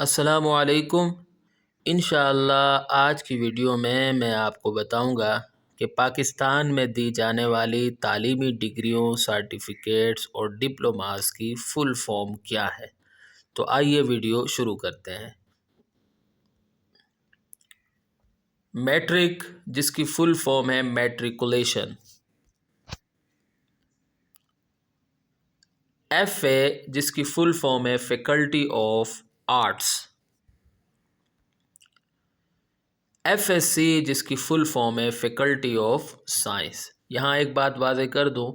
अस्सलामुअलैकुम। इंशाअल्लाह आज की वीडियो में मैं आपको बताऊंगा कि पाकिस्तान में दी जाने वाली तालीमी डिग्रियों, सर्टिफ़िकेट्स और डिप्लोमास की फ़ुल फॉर्म क्या है। तो आइए वीडियो शुरू करते हैं। मैट्रिक, जिसकी फ़ुल फॉर्म है मैट्रिकुलेशन। FA, जिसकी फ़ुल फॉर्म है फैकल्टी ऑफ आर्ट्स। FSC, जिसकी फ़ुल फॉर्म है फैकल्टी ऑफ साइंस। यहाँ एक बात वाज़ेह कर दूँ,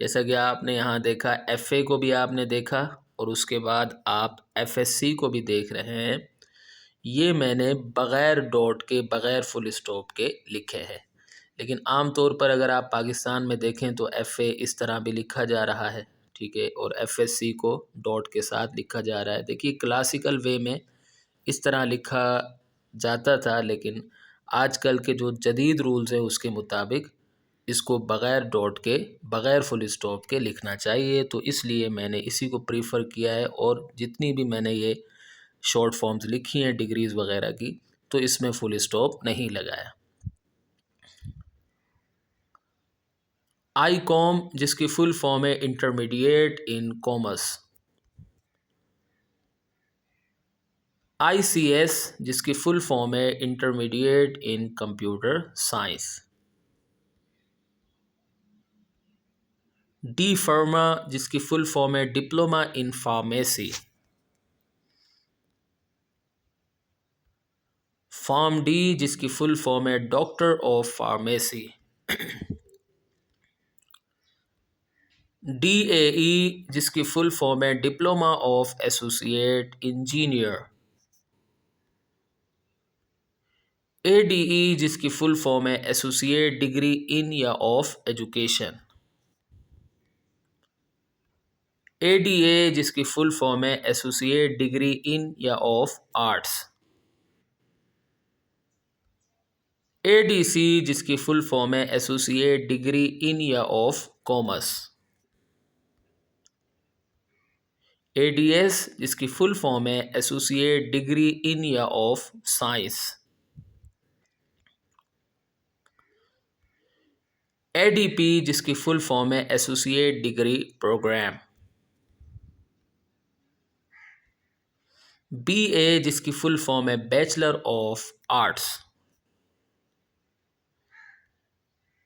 जैसा कि आपने यहाँ देखा FA को भी आपने देखा और उसके बाद आप FSC को भी देख रहे हैं। ये मैंने बग़ैर डॉट के, बग़ैर फुल स्टॉप के लिखे हैं। लेकिन आम तौर पर अगर आप पाकिस्तान में देखें तो FA इस तरह भी लिखा जा रहा है, ठीक है, और FSC को डॉट के साथ लिखा जा रहा है। देखिए क्लासिकल वे में इस तरह लिखा जाता था, लेकिन आजकल के जो जदीद रूल्स हैं उसके मुताबिक इसको बग़ैर डॉट के, बग़ैर फुल स्टॉप के लिखना चाहिए। तो इसलिए मैंने इसी को प्रीफ़र किया है और जितनी भी मैंने ये शॉर्ट फॉर्म्स लिखी हैं डिग्रीज़ वग़ैरह की, तो इसमें फुल स्टॉप नहीं लगाया। ICOM, जिसकी फ़ुल फॉर्म है इंटरमीडिएट इन कॉमर्स। ICS, जिसकी फ़ुल फॉर्म है intermediate in computer science. D pharma, जिसकी फ़ुल फॉर्म है diploma in pharmacy. Pharm D, जिसकी फ़ुल फॉर्म है डॉक्टर ऑफ फार्मेसी। DAE, जिसकी फ़ुल फॉर्म है diploma of associate engineer. ADE, जिसकी full form है एसोसिएट डिग्री इन या of education. ADA, जिसकी फ़ुल फॉर्म है एसोसिएट डिग्री इन या ऑफ आर्ट्स। ADC, जिसकी फ़ुल फॉर्म है एसोसिएट डिग्री इन या ऑफ कॉमर्स। ADS, जिसकी फ़ुल फॉर्म है एसोसिएट डिग्री इन या ऑफ साइंस। ADP, जिसकी फ़ुल फॉर्म है एसोसिएट डिग्री प्रोग्राम। BA, जिसकी फ़ुल फॉर्म है बैचलर ऑफ आर्ट्स।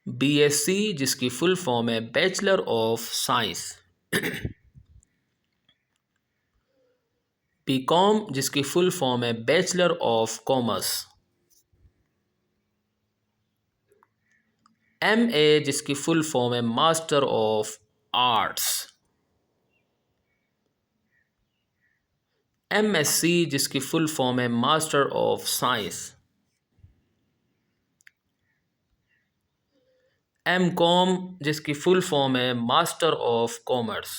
BSc, जिसकी फ़ुल फॉर्म है बैचलर ऑफ साइंस। BCom, जिसकी फ़ुल फॉर्म है बैचलर ऑफ कॉमर्स। MA, जिसकी फ़ुल फॉर्म है मास्टर ऑफ आर्ट्स। MSc, जिसकी फ़ुल फॉर्म है मास्टर ऑफ साइंस। MCom, जिसकी फ़ुल फॉर्म है मास्टर ऑफ कॉमर्स।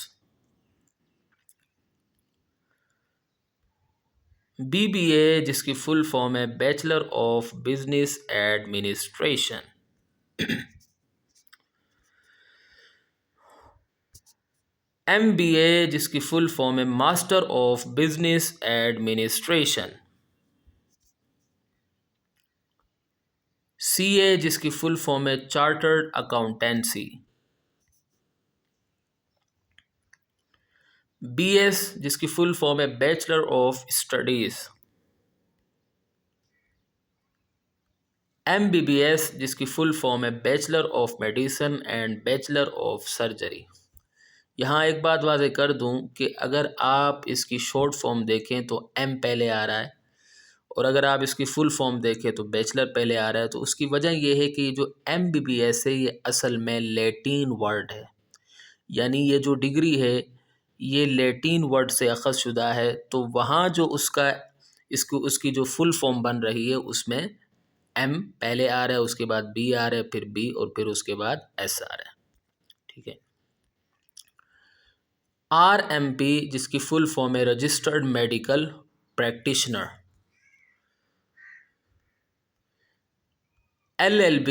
BBA, जिसकी फ़ुल फॉर्म है bachelor of business administration. MBA, जिसकी फ़ुल फॉर्म है master of business administration. CA, जिसकी फ़ुल फॉर्म है चार्टर्ड अकाउंटेंसी। BS, जिसकी फ़ुल फॉर्म है बैचलर ऑफ स्टडीज़। MBBS, जिसकी फ़ुल फॉर्म है bachelor of medicine and bachelor of surgery. यहाँ एक बात वाज़ेह कर दूँ कि अगर आप इसकी शॉर्ट फॉर्म देखें तो M पहले आ रहा है, और अगर आप इसकी फ़ुल फॉर्म देखें तो बैचलर पहले आ रहा है। तो उसकी वजह यह है कि जो MBBS है ये असल में लैटिन वर्ड है, यानी ये जो डिग्री है ये लैटिन वर्ड से अख़ज़ शुदा है। तो वहाँ जो उसकी जो फ़ुल फॉर्म बन रही है उसमें M पहले आ रहा है, उसके बाद B आ रहा है, फिर B और फिर उसके बाद S आ रहा है, ठीक है। RMP, जिसकी फ़ुल फॉर्म है registered medical practitioner. LLB,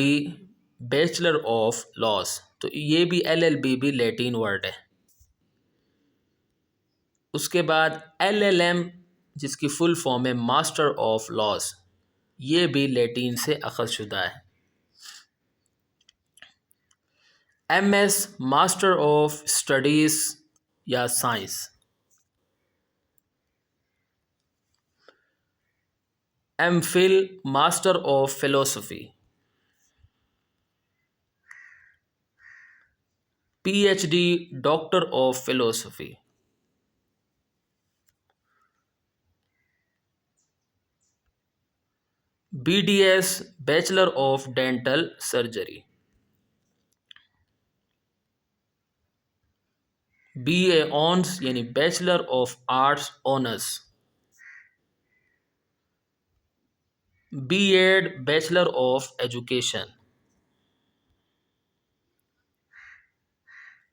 bachelor of laws. तो ये भी LLB भी लैटिन वर्ड है। उसके बाद LLM, जिसकी फुल फॉर्म है मास्टर ऑफ लॉज, ये भी लैटिन से अखज़शुदा है। MS मास्टर ऑफ स्टडीज़ या science. MPhil master of philosophy. PhD doctor of philosophy. BDS bachelor of dental surgery. BA honours यानी bachelor of arts honours. B.Ed bachelor of education.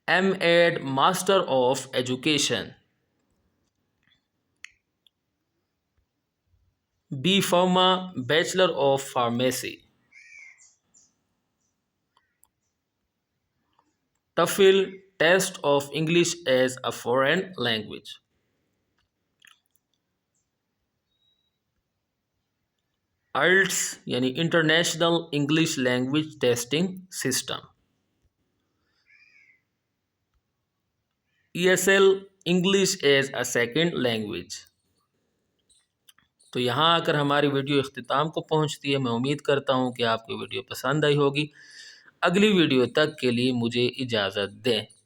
M.Ed master of education. B. Pharma bachelor of pharmacy. TOEFL test of English as a foreign language. IELTS यानी international English language testing system. ESL English as a second language. तो यहाँ आकर हमारी video इख्तिताम को पहुँचती है। मैं उम्मीद करता हूँ कि आपको वीडियो पसंद आई होगी। अगली वीडियो तक के लिए मुझे इजाज़त दें।